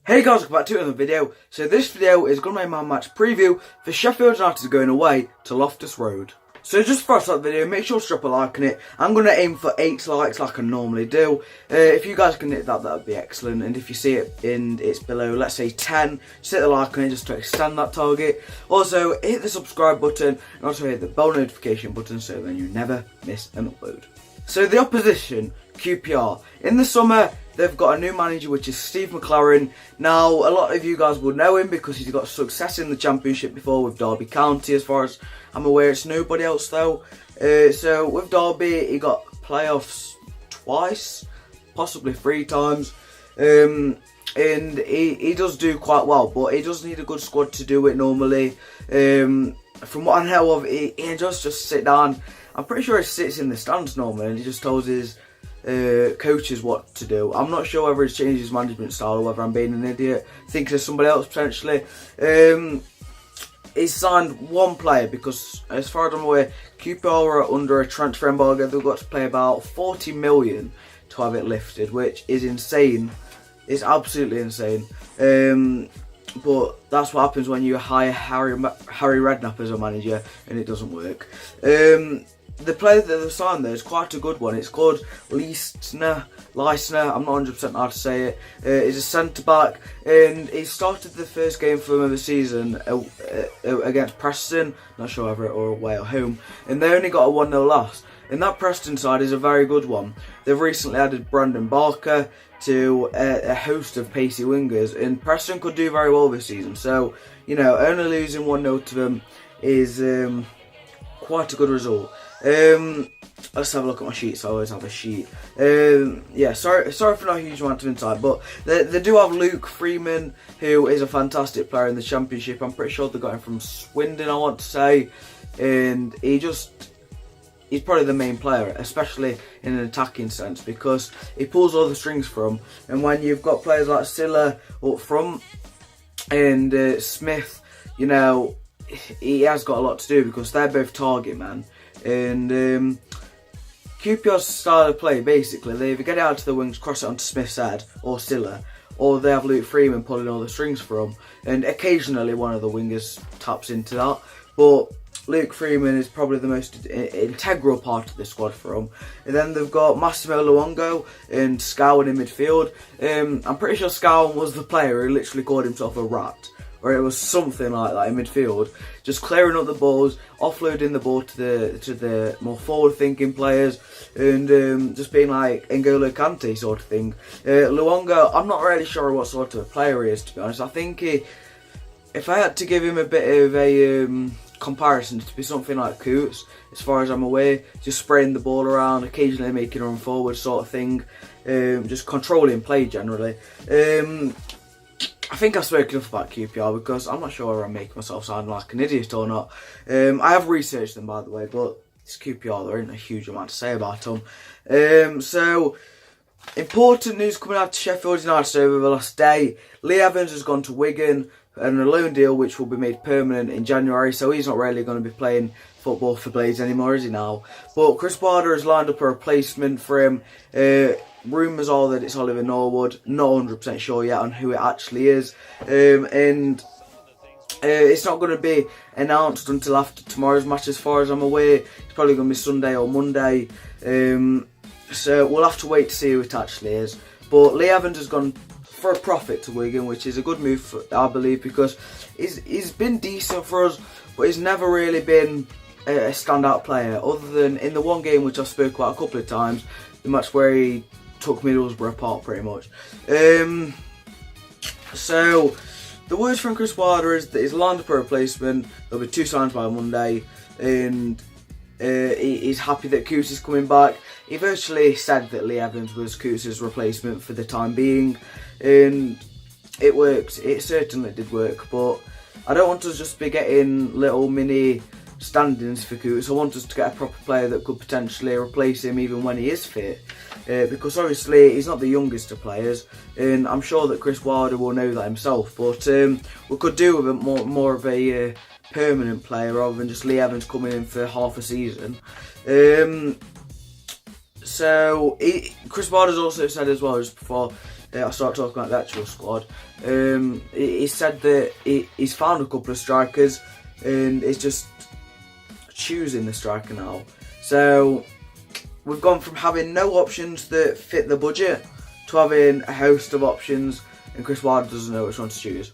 Hey guys, welcome back to another video. So this video is going to be my match preview for Sheffield United going away to Loftus Road. So just before I start the video, make sure to drop a like on it. I'm going to aim for 8 likes like I normally do. If you guys can hit that, that would be excellent. And if you see it and it's below, let's say 10, just hit the like on it just to extend that target. Also, hit the subscribe button and also hit the bell notification button so then you never miss an upload. So the opposition, QPR. In the summer, they've got a new manager, which is Steve McLaren. Now, a lot of you guys will know him because he's got success in the Championship before with Derby County. As far as I'm aware, it's nobody else though. So with Derby, he got playoffs twice, possibly 3 times. And he does do quite well, but he does need a good squad to do it normally. From what I know of, he does just sit down. I'm pretty sure he sits in the stands normally and he just tells his coaches what to do. I'm not sure whether he's changed his management style or whether I'm being an idiot, thinking of somebody else potentially. He's signed one player because, as far as I'm aware, QPR are under a transfer embargo. They've got to pay about 40 million to have it lifted, which is insane. It's absolutely insane. But that's what happens when you hire Harry Redknapp as a manager and it doesn't work. The player that they've signed there is quite a good one. It's called Leisner. I'm not 100% how to say it. He's a centre-back and he started the first game for them of the season against Preston. Not sure whether it or away or home. And they only got a 1-0 loss. And that Preston side is a very good one. They've recently added Brandon Barker to a host of pacey wingers. And Preston could do very well this season. So, you know, only losing 1-0 to them is quite a good result. Let's have a look at my sheets. I always have a sheet. Yeah, sorry for not a huge amount of insight, but they do have Luke Freeman, who is a fantastic player in the Championship. I'm pretty sure they got him from Swindon, I want to say, and he's probably the main player, especially in an attacking sense, because he pulls all the strings for him. And when you've got players like Silla up front and Smith, you know, he has got a lot to do because they're both target man. And QPR's style of play, basically, they either get it out to the wings, cross it onto Smith's head or Silla, or they have Luke Freeman pulling all the strings for them. And occasionally one of the wingers taps into that. But Luke Freeman is probably the most integral part of the squad for them. And then they've got Massimo Luongo and Scowen in midfield. I'm pretty sure Scowen was the player who literally called himself a rat, or it was something like that in midfield, just clearing up the balls, offloading the ball to the more forward-thinking players, and just being like N'Golo Kante sort of thing. Luongo, I'm not really sure what sort of player he is, to be honest. I think if I had to give him a bit of a comparison, to be something like Coots, as far as I'm aware, just spraying the ball around, occasionally making a run forward sort of thing, just controlling play generally. I think I've spoken enough about QPR because I'm not sure whether I'm making myself sound like an idiot or not. I have researched them, by the way, but it's QPR, there isn't a huge amount to say about them. So, important news coming out to Sheffield United over the last day. Lee Evans has gone to Wigan and a loan deal which will be made permanent in January, so he's not really going to be playing football for Blades anymore, is he now? But Chris Wilder has lined up a replacement for him. Rumours are that it's Oliver Norwood. Not 100% sure yet on who it actually is. And it's not going to be announced until after tomorrow's match, as far as I'm aware. It's probably going to be Sunday or Monday. So we'll have to wait to see who it actually is. But Lee Evans has gone for a profit to Wigan, which is a good move, for, I believe, because he's been decent for us, but he's never really been a standout player, other than in the one game which I've spoke about a couple of times, the match where he took Middlesbrough apart pretty much. So the words from Chris Wilder is that he's lined up a replacement. There'll be 2 signs by Monday, and he's happy that Coots is coming back. He virtually said that Lee Evans was Coots' replacement for the time being, and it worked. It certainly did work, but I don't want us just be getting little mini standings for Coots. I want us to get a proper player that could potentially replace him even when he is fit, because obviously he's not the youngest of players, and I'm sure that Chris Wilder will know that himself. But we could do with more of a permanent player rather than just Lee Evans coming in for half a season. So Chris Wilder's also said as well, just before I start talking about the actual squad. He said that he's found a couple of strikers and it's just choosing the striker now. So we've gone from having no options that fit the budget to having a host of options, and Chris Wilder doesn't know which one to choose.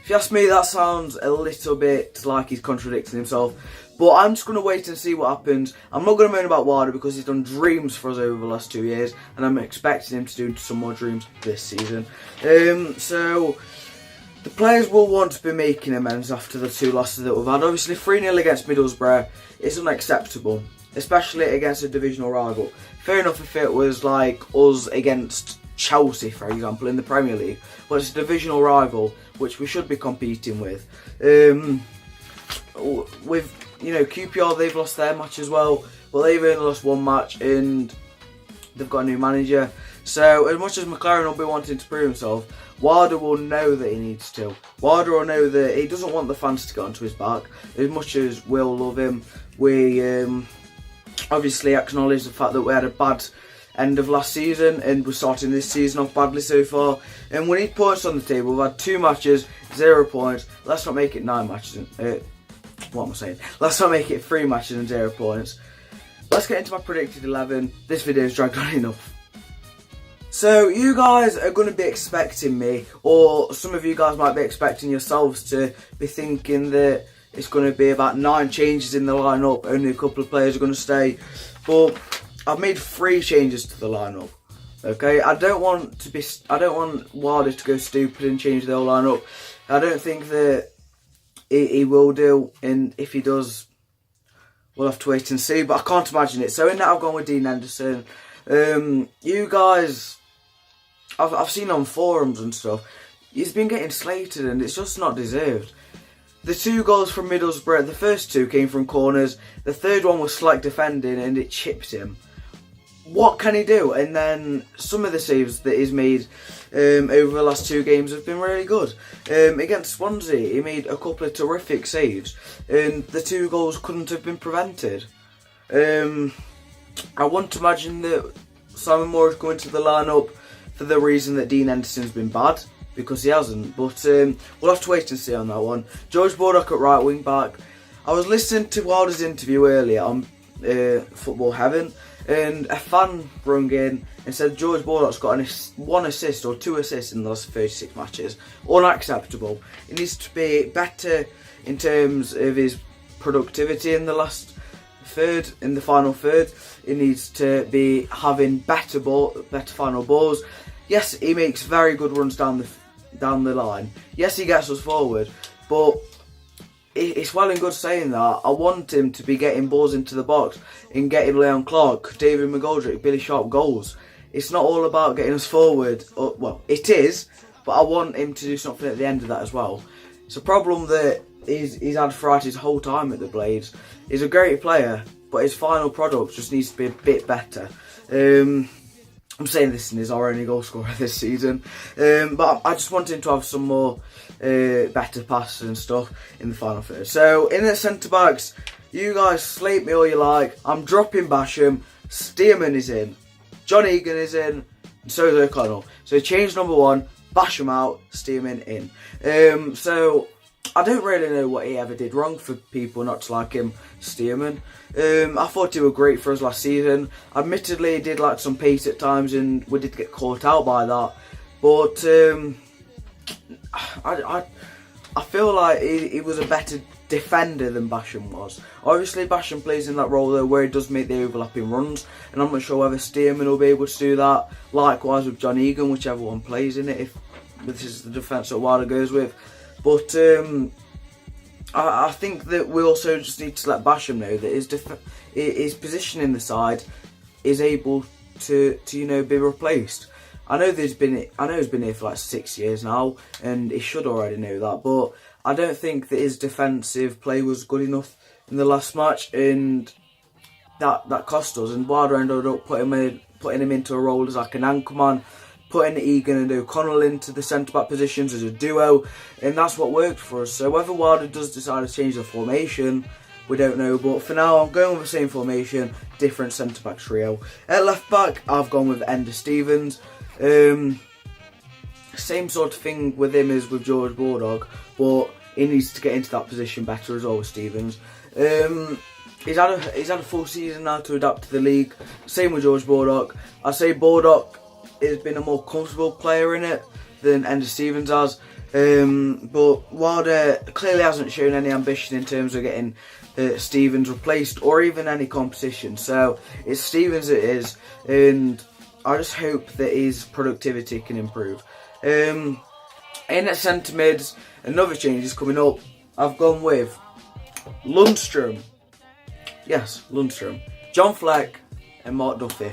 If you ask me, that sounds a little bit like he's contradicting himself, but I'm just going to wait and see what happens. I'm not going to moan about Wilder because he's done dreams for us over the last 2 years, and I'm expecting him to do some more dreams this season. So the players will want to be making amends after the 2 losses that we've had. Obviously 3-0 against Middlesbrough is unacceptable, especially against a divisional rival. Fair enough if it was like us against Chelsea, for example, in the Premier League, but it's a divisional rival which we should be competing with. With QPR, they've lost their match as well, but they've only lost 1 match and they've got a new manager. So as much as McLaren will be wanting to prove himself, Wilder will know that he needs to. Wilder will know that he doesn't want the fans to get onto his back. As much as we'll love him, we obviously acknowledge the fact that we had a bad end of last season and we're starting this season off badly so far. And we need points on the table. We've had 2 matches, 0 points. Let's not make it 9 matches. What am I saying? Let's not make it 3 matches and 0 points. Let's get into my predicted 11. This video's dragged on enough. So you guys are going to be expecting me, or some of you guys might be expecting yourselves to be thinking that it's going to be about 9 changes in the lineup, only a couple of players are going to stay. But I've made 3 changes to the lineup. Okay, I don't want Wilder to go stupid and change the whole lineup. I don't think that he will do, and if he does, we'll have to wait and see. But I can't imagine it. So in that, I've gone with Dean Henderson. You guys, I've seen on forums and stuff, he's been getting slated and it's just not deserved. The 2 goals from Middlesbrough, the first 2 came from corners. The third one was slack defending and it chipped him. What can he do? And then some of the saves that he's made over the last 2 games have been really good. Against Swansea, he made a couple of terrific saves and the 2 goals couldn't have been prevented. I want to imagine that Simon Moore is going to the lineup for the reason that Dean Henderson's been bad, because he hasn't. But we'll have to wait and see on that one. George Baldock at right wing back. I was listening to Wilder's interview earlier on Football Heaven, and a fan rung in and said George Baldock's got 1 assist or 2 assists in the last 36 matches. Unacceptable. He needs to be better in terms of his productivity in the last third, in the final third. He needs to be having better final balls. Yes, he makes very good runs down the line. Yes, he gets us forward, but it's well and good saying that. I want him to be getting balls into the box and getting Leon Clark, David McGoldrick, Billy Sharp goals. It's not all about getting us forward. Well, it is, but I want him to do something at the end of that as well. It's a problem that he's had throughout his whole time at the Blades. He's a great player, but his final product just needs to be a bit better. I'm saying this and he's our only goal scorer this season. But I just want him to have some more better passes and stuff in the final third. So in the centre-backs, you guys slate me all you like. I'm dropping Basham. Stearman is in. John Egan is in. And so is O'Connell. So change number 1. Basham out. Stearman in. So I don't really know what he ever did wrong for people not to like him, Stearman. I thought he was great for us last season. Admittedly, he did lack some pace at times and we did get caught out by that. But I feel like he was a better defender than Basham was. Obviously, Basham plays in that role though where he does make the overlapping runs, and I'm not sure whether Stearman will be able to do that. Likewise with John Egan, whichever one plays in it, if this is the defence that Wilder goes with. But I think that we also just need to let Basham know that his position in the side is able to be replaced. I know he's been here for like 6 years now, and he should already know that. But I don't think that his defensive play was good enough in the last match, and that cost us. And Wilder ended up putting him into a role as like an anchorman, putting Egan and O'Connell into the centre-back positions as a duo, and that's what worked for us. So whether Wilder does decide to change the formation, we don't know, but for now I'm going with the same formation, different centre-back trio. At left-back, I've gone with Ender Stevens. Same sort of thing with him as with George Bulldog, but he needs to get into that position better as well with Stevens. He's had a full season now to adapt to the league. Same with George Bulldog. I say Bulldog has been a more comfortable player in it than Ender Stevens has. But Wilder clearly hasn't shown any ambition in terms of getting Stevens replaced or even any competition. So it's Stevens it is, and I just hope that his productivity can improve. In at centre mids, another change is coming up. I've gone with Lundstrom. Yes, Lundstrom. John Fleck and Mark Duffy.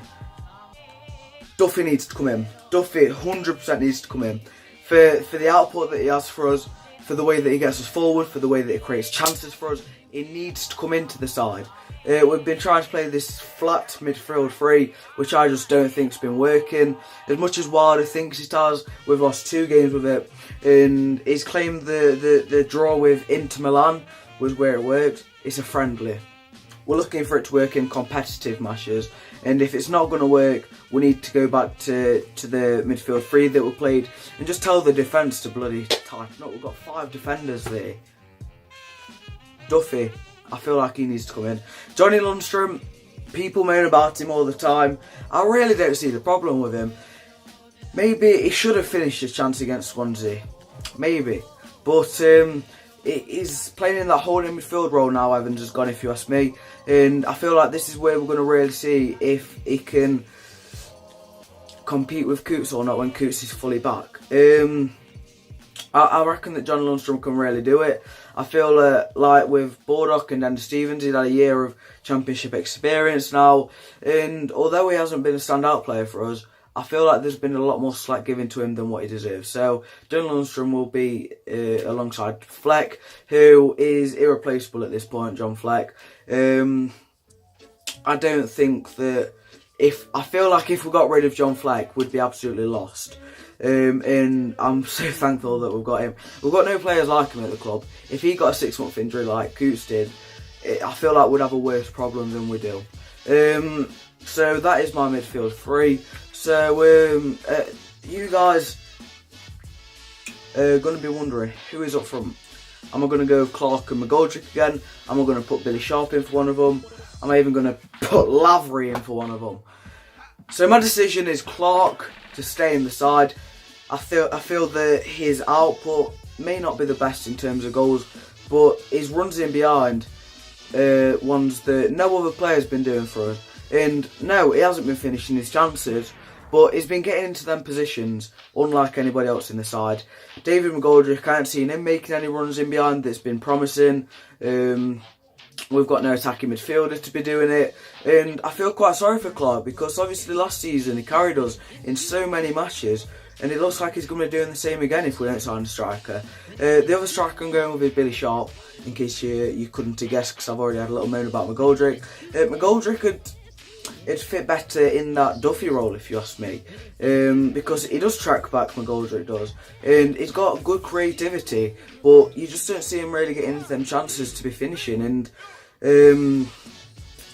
Duffy needs to come in. Duffy 100% needs to come in. For the output that he has for us, for the way that he gets us forward, for the way that he creates chances for us, he needs to come into the side. We've been trying to play this flat midfield three, which I just don't think's been working. As much as Wilder thinks it has, we've lost 2 games with it, and he's claimed the draw with Inter Milan was where it worked. It's a friendly. We're looking for it to work in competitive matches, and if it's not going to work, we need to go back to the midfield three that we played and just tell the defence to bloody tighten up. We've got 5 defenders there. Duffy, I feel like he needs to come in. Johnny Lundstrom, people moan about him all the time. I really don't see the problem with him. Maybe he should have finished his chance against Swansea. Maybe. But he's playing in that holding midfield role now, Evans has gone, if you ask me. And I feel like this is where we're going to really see if he can compete with Coots or not when Coots is fully back. I reckon that John Lundstrom can really do it. I feel like with Bulldog and Ender Stevens, he's had a year of championship experience now. And although he hasn't been a standout player for us, I feel like there's been a lot more slack given to him than what he deserves. So John Lundstrom will be alongside Fleck, who is irreplaceable at this point, John Fleck. I don't think that I feel like if we got rid of John Fleck, we'd be absolutely lost. And I'm so thankful that we've got him. We've got no players like him at the club. If he got a 6-month injury like Coots did, I feel like we'd have a worse problem than we do. So that is my midfield three. So you guys are going to be wondering who is up front. Am I going to go with Clark and McGoldrick again? Am I going to put Billy Sharp in for one of them? Am I even going to put Lavery in for one of them? So my decision is Clark to stay in the side. I feel that his output may not be the best in terms of goals, but his runs in behind, ones that no other player's been doing for us. And no, he hasn't been finishing his chances, but he's been getting into them positions unlike anybody else in the side. David McGoldrick, I haven't seen him making any runs in behind that's been promising. We've got no attacking midfielder to be doing it, and I feel quite sorry for Clark because obviously last season he carried us in so many matches, and it looks like he's going to be doing the same again if we don't sign a striker. The other striker I'm going with is Billy Sharp, in case you couldn't have guessed, because I've already had a little moan about McGoldrick. McGoldrick it'd fit better in that Duffy role, if you ask me, because he does track back, McGoldrick does, and he's got good creativity, but you just don't see him really getting them chances to be finishing. And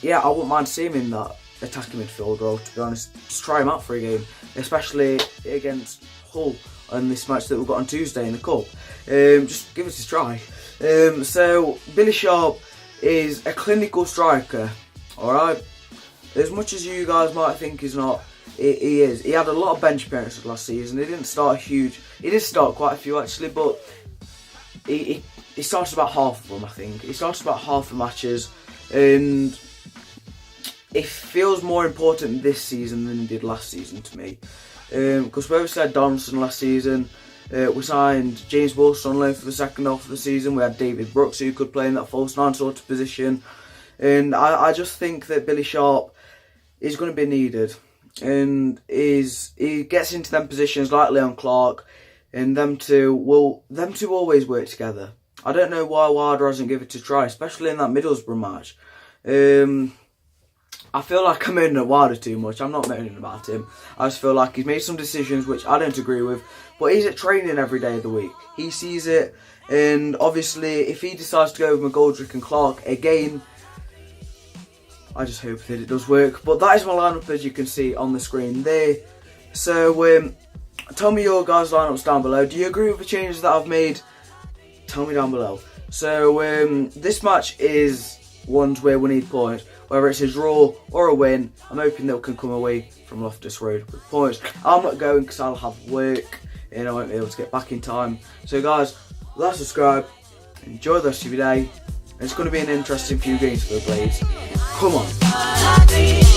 yeah, I wouldn't mind seeing him in that attacking midfield role, to be honest. Just try him out for a game, especially against Hull on this match that we've got on Tuesday in the Cup. Just give it a try. So Billy Sharp is a clinical striker, alright? As much as you guys might think he's not, he is. He had a lot of bench appearances last season. He didn't start huge. He did start quite a few actually, but he started about half of them, I think. He started about half the matches, and it feels more important this season than it did last season to me. Because we obviously had Donaldson last season. We signed James Wilson on loan for the second half of the season. We had David Brooks who could play in that false nine sort of position. And I just think that Billy Sharp is going to be needed, and he gets into them positions like Leon Clark, and them two always work together. I don't know why Wilder hasn't given it a try, especially in that Middlesbrough match. I feel like I'm moaning at Wilder too much. I'm not moaning about him. I just feel like he's made some decisions which I don't agree with, but he's at training every day of the week. He sees it, and obviously if he decides to go with McGoldrick and Clark again, I just hope that it does work. But that is my lineup, as you can see on the screen there. So tell me your guys' lineups down below. Do you agree with the changes that I've made? Tell me down below. So this match is ones where we need points, whether it's a draw or a win. I'm hoping that we can come away from Loftus Road with points. I'm not going because I'll have work and I won't be able to get back in time. So guys, like, subscribe, enjoy the rest of your day. It's going to be an interesting few games for the Blades. Come on.